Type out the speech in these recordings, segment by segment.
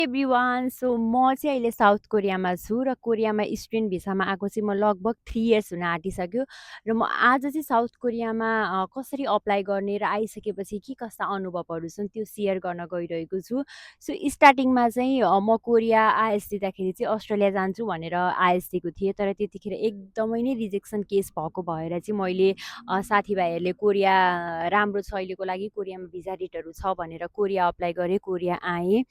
Everyone म चाहिँ अहिले साउथ कोरियामा छु र कोरियामा स्टुडेन्ट भिसामा आएको चाहिँ म लगभग 3 इयर्स हुन आँटिसक्यो र म आज चाहिँ साउथ कोरियामा कसरी अप्लाई गर्ने र आइसकेपछि के कस्ता अनुभवहरू छन् त्यो सेयर गर्न गइरहेको छु। सो स्टार्टिङमा चाहिँ म कोरिया आइएस दिँदाखेरि चाहिँ अस्ट्रेलिया जान्छु भनेर आइएस दिएको थिएँ, तर त्यतिखेर एकदमै नै रिजेक्सन केस भएको भएर चाहिँ मैले साथीभाइहरूले कोरिया राम्रो छ अहिलेको लागि, कोरियामा भिजा रेटहरू छ भनेर कोरिया अप्लाई गरेँ, कोरिया आएँ।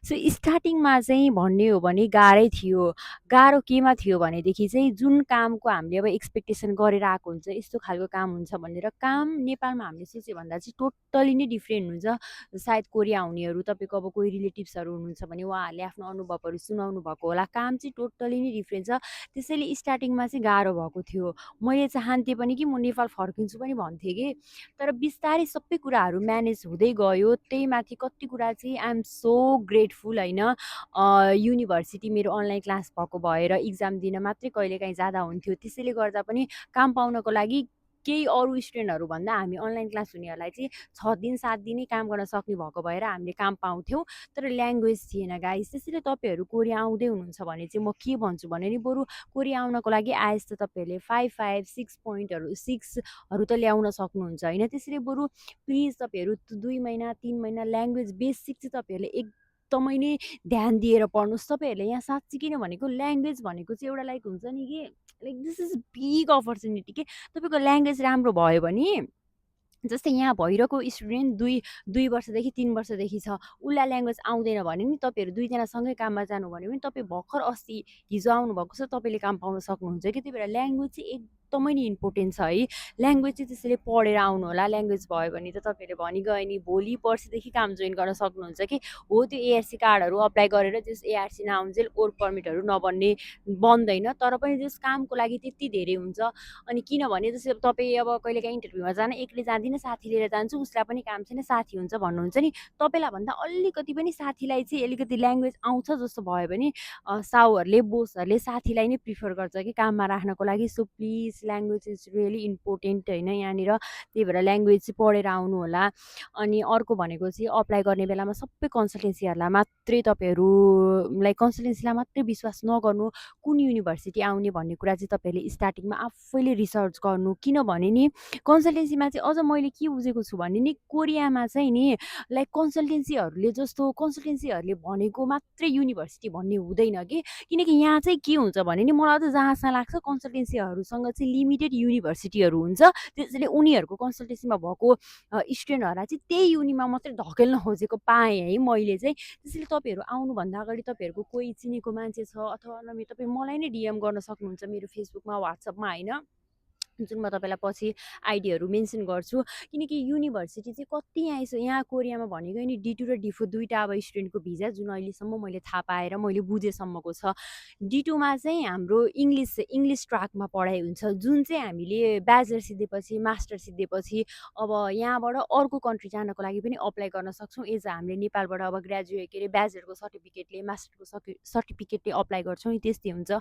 सो स्टार्टिङमा चाहिँ भन्ने हो भने गाह्रै थियो। गाह्रो केमा थियो भनेदेखि चाहिँ जुन कामको हामीले अब एक्सपेक्टेसन गरेर आएको हुन्छ, यस्तो खालको काम हुन्छ भनेर काम नेपालमा हामीले सोच्यो भन्दा चाहिँ टोटल्ली नै डिफ्रेन्ट हुन्छ। सायद कोरिया आउनेहरू तपाईँको अब कोही रिलेटिभ्सहरू हुनुहुन्छ भने उहाँहरूले आफ्नो अनुभवहरू सुनाउनु भएको होला। काम चाहिँ टोटल्ली नै डिफ्रेन्ट छ। त्यसैले स्टार्टिङमा चाहिँ गाह्रो भएको थियो। मैले चाहन्थेँ पनि कि म नेपाल फर्किन्छु पनि भन्थेँ कि, तर बिस्तारै सबै कुराहरू म्यानेज हुँदै गयो। त्यही माथि कति कुरा चाहिँ आइ एम सो ग्रेटफुल होइन। युनिभर्सिटी मेरो अनलाइन क्लास भएको भएर इक्जाम दिन मात्रै कहिलेकाहीँ जाँदा हुन्थ्यो। त्यसैले गर्दा पनि काम पाउनको लागि केही अरू स्टुडेन्टहरू भन्दा हामी अनलाइन क्लास हुनेहरूलाई चाहिँ 6 दिन 7 दिनै काम गर्न सक्ने भएको भएर हामीले काम पाउँथ्यौँ। तर ल्याङ्ग्वेज थिएन गाइस। त्यसैले तपाईँहरू कोरिया आउँदै हुनुहुन्छ भने चाहिँ म के भन्छु भने नि, बरु कोरिया आउनको लागि आएस त तपाईँहरूले 5 6 पोइन्टहरू 6हरू त ल्याउन सक्नुहुन्छ होइन। त्यसैले बरु प्लिज तपाईँहरू 2 महिना 3 महिना ल्याङ्ग्वेज बेसिक चाहिँ तपाईँहरूले एकदमै नै ध्यान दिएर पढ्नुहोस्। तपाईँहरूले यहाँ साँच्चीकै नै भनेको ल्याङ्ग्वेज भनेको चाहिँ एउटा लाइक हुन्छ नि कि like this is big opportunity के। तपाईँको ल्याङ्ग्वेज राम्रो भयो भने जस्तै यहाँ भइरहेको स्टुडेन्ट दुई वर्षदेखि 3 वर्षदेखि छ, उसलाई ल्याङ्ग्वेज आउँदैन भने नि तपाईँहरू दुईजना सँगै काममा जानु भन्यो भने तपाईँ भर्खर अस्ति हिजो आउनुभएको छ, तपाईँले काम पाउन सक्नुहुन्छ कि। त्यही भएर ल्याङ्ग्वेज चाहिँ एकदमै नै इम्पोर्टेन्ट छ है। ल्याङ्ग्वेज चाहिँ त्यसैले पढेर आउनु होला। ल्याङ्ग्वेज भयो भने त तपाईँहरूले भनिगयो नि भोलि पर्सिदेखि काम जोइन गर्न सक्नुहुन्छ कि। हो त्यो एआरसी कार्डहरू अप्लाई गरेर त्यस एआरसी नआउन्जेल वर्क पर्मिटहरू नबन्ने बन्दैन, तर पनि त्यस कामको लागि त्यति धेरै हुन्छ। अनि किनभने जस्तै तपाईँ अब कहिलेकाहीँ इन्टरभ्यूमा जान एक्लै जाँदिनँ, साथी लिएर जान्छु, उसलाई पनि काम छैन, साथी हुन्छ भन्नुहुन्छ नि। तपाईँलाई भन्दा अलिकति पनि साथीलाई चाहिँ अलिकति ल्याङ्ग्वेज आउँछ जस्तो भयो भने साउहरूले बोसहरूले साथीलाई नै प्रिफर गर्छ कि काममा राख्नको लागि। So please language is really important होइन यहाँनिर। त्यही भएर ल्याङ्ग्वेज चाहिँ पढेर आउनु होला। अनि अर्को भनेको चाहिँ अप्लाई गर्ने बेलामा सबै कन्सल्टेन्सीहरूलाई मात्रै तपाईँहरूलाई कन्सल्टेन्सीलाई मात्रै विश्वास नगर्नु। कुन युनिभर्सिटी आउने भन्ने कुरा चाहिँ तपाईँहरूले स्टार्टिङमा आफैले रिसर्च गर्नु। किनभने नि कन्सल्टेन्सीमा चाहिँ अझ मैले के बुझेको छु भने नि, कोरियामा चाहिँ नि लाइक कन्सल्टेन्सीहरूले भनेको मात्रै युनिभर्सिटी भन्ने हुँदैन कि। किनकि यहाँ चाहिँ के हुन्छ भने नि, मलाई त जहाँसम्म लाग्छ कन्सल्टेन्सीहरूसँग चाहिँ लिमिटेड युनिभर्सिटीहरू हुन्छ। त्यसैले उनीहरूको कन्सल्टेन्सीमा भएको स्टुडेन्टहरूलाई चाहिँ त्यही युनिमा मात्रै धकेल्न खोजेको पाएँ है मैले चाहिँ। त्यसैले तपाईँहरू आउनुभन्दा अगाडि तपाईँहरूको कोही चिनेको मान्छे छ अथवा नभए तपाईँ मलाई नै डिएम गर्न सक्नुहुन्छ मेरो फेसबुकमा, वाट्सएपमा होइन, जुन म तपाईँलाई पछि आइडीहरू मेन्सन गर्छु। किनकि युनिभर्सिटी चाहिँ कति यहाँ कोरियामा भनेको नि D2 र D4 दुईवटा अब स्टुडेन्टको भिजा जुन अहिलेसम्म मैले थाहा पाएर मैले बुझेसम्मको छ। D2मा चाहिँ हाम्रो इङ्ग्लिस ट्र्याकमा पढाइ हुन्छ, जुन चाहिँ हामीले ब्याचलर सिद्धेपछि मास्टर सिद्धेपछि अब यहाँबाट अर्को कन्ट्री जानको लागि पनि अप्लाई गर्न सक्छौँ। एज हामीले नेपालबाट अब ग्रेजुएट के अरे ब्याचलरको सर्टिफिकेटले मास्टरको सर्टिफिकेटले अप्लाई गर्छौँ नि, त्यस्तै हुन्छ।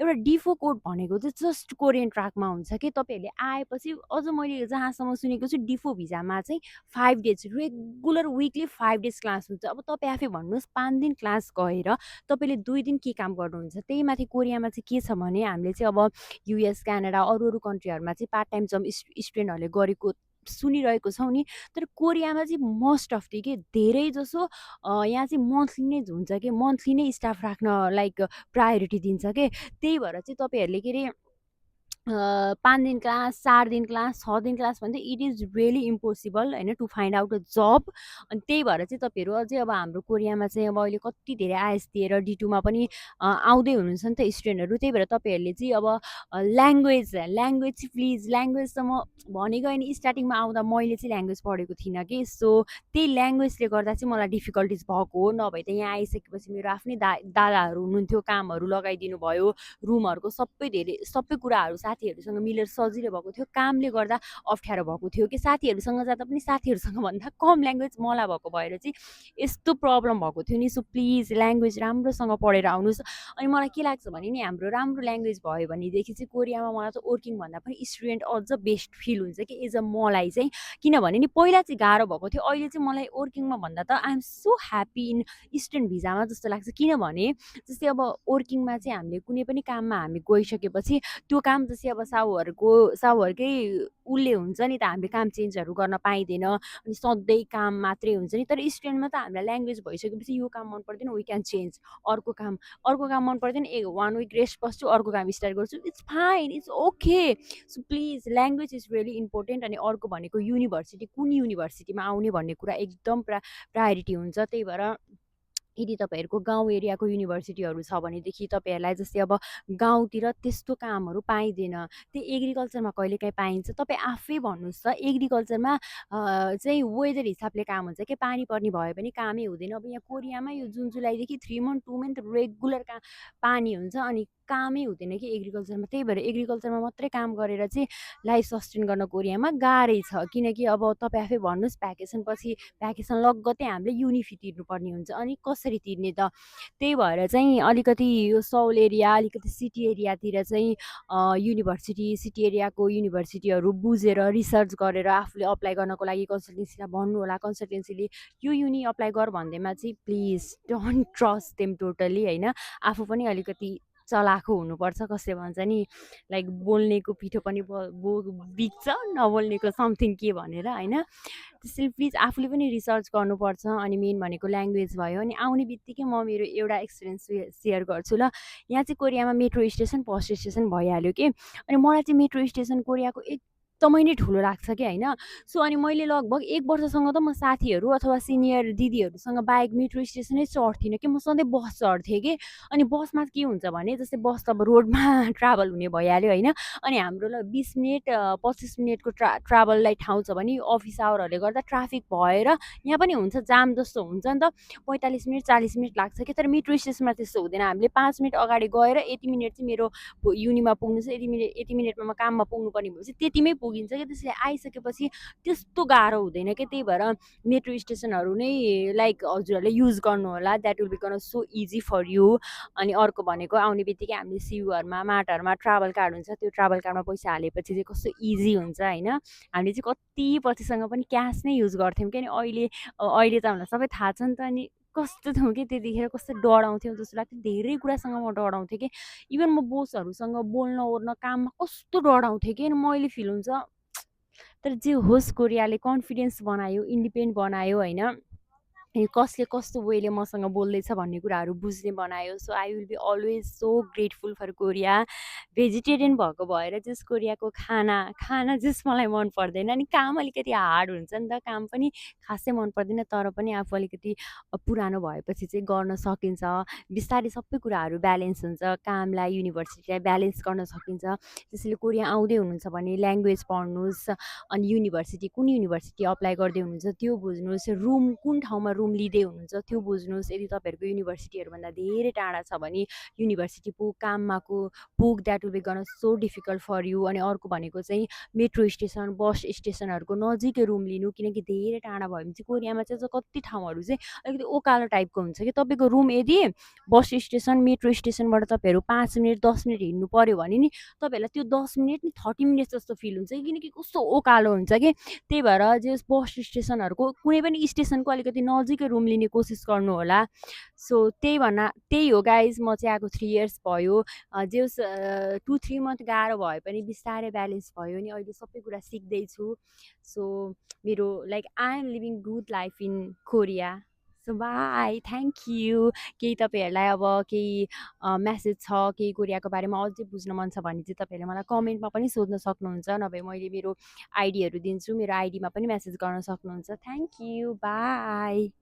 एउटा D4 कोड भनेको चाहिँ जस्ट कोरियन ट्र्याकमा हुन्छ कि। तपाईँहरूले आएपछि अझ मैले जहाँसम्म सुनेको छु D4 भिजामा चाहिँ 5 डेज रेगुलर विकली 5 डेज क्लास हुन्छ। अब तपाईँ आफै भन्नुहोस् 5 दिन क्लास गएर तपाईँले 2 दिन के काम गर्नुहुन्छ। त्यही माथि कोरियामा चाहिँ के छ भने हामीले चाहिँ अब युएस क्यानाडा अरू कन्ट्रीहरूमा चाहिँ पार्ट टाइम जब स्टुडेन्टहरूले गरेको सुनिरहेको छौँ नि, तर कोरियामा चाहिँ मोस्ट अफ के धेरै जसो यहाँ चाहिँ मन्थली नै हुन्छ कि, मन्थली नै स्टाफ राख्न लाइक प्रायोरिटी दिन्छ कि। त्यही भएर चाहिँ तपाईँहरूले के अरे 5 दिन क्लास 4 दिन क्लास 6 दिन क्लास भन्दा इट इज रियली इम्पोसिबल होइन टु फाइन्ड आउट अ जब। अनि त्यही भएर चाहिँ तपाईँहरू अझै अब हाम्रो कोरियामा चाहिँ अब अहिले कति धेरै आइएस दिएर D2मा पनि आउँदै हुनुहुन्छ नि त स्टुडेन्टहरू। त्यही भएर तपाईँहरूले चाहिँ अब ल्याङ्ग्वेज चाहिँ प्लिज ल्याङ्ग्वेज त म भनेको नि स्टार्टिङमा आउँदा मैले चाहिँ ल्याङ्ग्वेज पढेको थिइनँ कि। सो त्यही ल्याङ्ग्वेजले गर्दा चाहिँ मलाई डिफिकल्टिज भएको हो। नभए त यहाँ आइसकेपछि मेरो आफ्नै दादाहरू हुनुहुन्थ्यो, कामहरू लगाइदिनु भयो, रुमहरूको सबै कुराहरू साथीहरूसँग मिलेर सजिलो भएको थियो, कामले गर्दा अप्ठ्यारो भएको थियो कि साथीहरूसँग जाँदा पनि साथीहरूसँग भन्दा कम ल्याङ्ग्वेज मलाई भएको भएर चाहिँ यस्तो प्रब्लम भएको थियो नि। सो प्लिज ल्याङ्ग्वेज राम्रोसँग पढेर आउनुहोस्। अनि मलाई के लाग्छ भने नि हाम्रो राम्रो ल्याङ्ग्वेज भयो भनेदेखि चाहिँ कोरियामा मलाई त वर्किङ भन्दा पनि स्टुडेन्ट अझ बेस्ट फिल हुन्छ कि एज अ मलाई चाहिँ। किनभने नि पहिला चाहिँ गाह्रो भएको थियो, अहिले चाहिँ मलाई वर्किङमा भन्दा त I'm so happy in student भिजामा जस्तो लाग्छ। किनभने जस्तै अब वर्किङमा चाहिँ हामीले कुनै पनि काममा हामी गइसकेपछि त्यो काम जस्तै अब साहुहरूकै उसले हुन्छ नि त, हामीले काम चेन्जहरू गर्न पाइँदैन अनि सधैँ काम मात्रै हुन्छ नि। तर स्टुडेन्टमा त हामीलाई ल्याङ्ग्वेज भइसकेपछि यो काम मन पर्दैन वी क्यान चेन्ज, अर्को काम मन पर्दैन 1 विक रेस्ट बस्छु, अर्को काम स्टार्ट गर्छु, it's fine, it's okay. So please language is really important. अनि अर्को भनेको युनिभर्सिटी, कुन युनिभर्सिटीमा आउने भन्ने कुरा एकदम प्रायोरिटी हुन्छ। त्यही भएर यदि तपाईँहरूको गाउँ एरियाको युनिभर्सिटीहरू छ भनेदेखि तपाईँहरूलाई जस्तै अब गाउँतिर त्यस्तो कामहरू पाइँदैन, त्यो एग्रिकल्चरमा कहिलेकाहीँ पाइन्छ। तपाईँ आफै भन्नुहोस् त एग्रिकल्चरमा चाहिँ वेदर हिसाबले काम हुन्छ कि पानी पर्ने भयो भने कामै हुँदैन। अब यहाँ कोरियामा यो जुन जुलाईदेखि 3 month 2 month रेगुलर पानी हुन्छ अनि कामै हुँदैन कि एग्रिकल्चरमा। त्यही भएर एग्रिकल्चरमा मात्रै काम गरेर चाहिँ लाइफ सस्टेन गर्न कोरियामा गाह्रै छ। किनकि अब तपाईँ आफै भन्नुहोस् भ्याकेसन लगत्तै हामीले युनि फी तिर्नुपर्ने हुन्छ, अनि कसरी तिर्ने त। त्यही भएर चाहिँ अलिकति यो साउल एरिया अलिकति सिटी एरियातिर चाहिँ युनिभर्सिटी सिटी एरियाको युनिभर्सिटीहरू बुझेर रिसर्च गरेर आफूले अप्लाई गर्नको लागि कन्सल्टेन्सीलाई भन्नु होला। कन्सल्टेन्सीले यो युनि अप्लाई गर भन्दैमा चाहिँ please don't trust them totally होइन। आफू पनि अलिकति चलाखो हुनुपर्छ। कसले भन्छ नि लाइक बोल्नेको पिठो पनि बिग्छ, नबोल्नेको समथिङ के भनेर होइन। त्यसैले प्लिज आफूले पनि रिसर्च गर्नुपर्छ। अनि मेन भनेको ल्याङ्ग्वेज भयो। अनि आउने बित्तिकै म मेरो एउटा एक्सपिरियन्स सेयर गर्छु ल। यहाँ चाहिँ कोरियामा मेट्रो स्टेसन बस स्टेसन भइहाल्यो कि, अनि मलाई चाहिँ मेट्रो स्टेसन कोरियाको एकदमै नै ठुलो लाग्छ कि होइन। सो अनि मैले लगभग 1 वर्षसँग त म साथीहरू अथवा सिनियर दिदीहरूसँग बाइक मेट्रो स्टेसनै चढ्थिनँ कि, म सधैँ बस चढ्थेँ कि। अनि बसमा के हुन्छ भने जस्तै बस त अब रोडमा ट्राभल हुने भइहाल्यो होइन। अनि हाम्रो 20 मिनट 25 मिनटको ट्राभललाई ठाउँ छ भने अफिस आवरहरूले गर्दा ट्राफिक भएर यहाँ पनि हुन्छ, जाम जस्तो हुन्छ नि त, 45 मिनट 40 मिनट लाग्छ कि। तर मेट्रो स्टेसनमा त्यस्तो हुँदैन। हामीले 5 मिनट अगाडि गएर यति मिनट चाहिँ मेरो युनिमा पुग्नु छ, यति मिनटमा म काममा पुग्नुपर्ने भएपछि त्यतिमै पुगिन्छ कि। त्यसले आइसकेपछि त्यस्तो गाह्रो हुँदैन कि। त्यही भएर मेट्रो स्टेसनहरू नै लाइक हजुरहरूले युज गर्नु होला, that will become so easy for you. अनि अर्को भनेको आउने बित्तिकै हामीले सियुहरूमा माटहरूमा ट्राभल कार्ड हुन्छ, त्यो ट्राभल कार्डमा पैसा हालेपछि चाहिँ कस्तो इजी हुन्छ होइन। हामीले चाहिँ कति पछिसँग पनि क्यास नै युज गर्थ्यौँ कि। अनि अहिले त हामीलाई सबै थाहा छ नि त। अनि कस्तो थियौँ कि त्यतिखेर, कस्तो डराउँथ्यौँ जस्तो लाग्थ्यो। धेरै कुरासँग म डराउँथेँ कि, इभन म बोसहरूसँग बोल्न ओर्न काममा कस्तो डराउँथेँ कि। अनि मैले फिल हुन्छ तर जे होस् कोरियाले कन्फिडेन्स बनायो, इन्डिपेन्डेन्ट बनायो होइन। कसले कस्तो वेले मसँग बोल्दैछ भन्ने कुराहरू बुझ्ने बनायो। So I will be always so grateful for Korea. Vegetarian भएको भएर जस कोरियाको खाना जस मलाई मन पर्दैन। अनि काम अलिकति हार्ड हुन्छ नि त, काम पनि खासै मन पर्दैन। तर पनि आफू अलिकति पुरानो भएपछि चाहिँ गर्न सकिन्छ। बिस्तारै सबै कुराहरू ब्यालेन्स हुन्छ, कामलाई युनिभर्सिटीलाई ब्यालेन्स गर्न सकिन्छ। त्यसैले कोरिया आउँदै हुनुहुन्छ भने ल्याङ्ग्वेज पढ्नुहोस्। अनि कुन युनिभर्सिटी अप्लाई गर्दै हुनुहुन्छ त्यो बुझ्नुहोस्। कुन ठाउँमा रुम लिँदै हुनुहुन्छ त्यो बुझ्नुहोस्। यदि तपाईँहरूको युनिभर्सिटीहरूभन्दा धेरै टाढा छ भने युनिभर्सिटी काममा पुग that will be gone so difficult for you. अनि अर्को भनेको चाहिँ मेट्रो स्टेसन बस स्टेसनहरूको नजिकै रुम लिनु। किनकि धेरै टाढा भयो भने चाहिँ कोरियामा चाहिँ कति ठाउँहरू चाहिँ अलिकति ओकालो टाइपको हुन्छ कि। तपाईँको रुम यदि बस स्टेसन मेट्रो स्टेसनबाट तपाईँहरू 5 मिनट 10 मिनट हिँड्नु पऱ्यो भने नि तपाईँहरूलाई त्यो 10 मिनट नि 30 मिनट जस्तो फिल हुन्छ कि। किनकि कस्तो ओकालो हुन्छ कि। त्यही भएर जे बस स्टेसनहरूको कुनै पनि स्टेसनको अलिकति नजिकै रुम लिने कोसिस गर्नु होला। सो त्यही हो गाइज। म चाहिँ आएको 3 years भयो। जे 2-3 month गाह्रो भए पनि बिस्तारै ब्यालेन्स भयो। अनि अहिले सबै कुरा सिक्दैछु। सो मेरो like I am living good life in Korea. So bye, thank you. केही तपाईँहरूलाई अब केही म्यासेज छ, केही कोरियाको बारेमा अझै बुझ्न मन छ भने चाहिँ तपाईँहरूले मलाई कमेन्टमा पनि सोध्न सक्नुहुन्छ। नभए मैले मेरो आइडीहरू दिन्छु, मेरो आइडीमा पनि म्यासेज गर्न सक्नुहुन्छ। Thank you, by.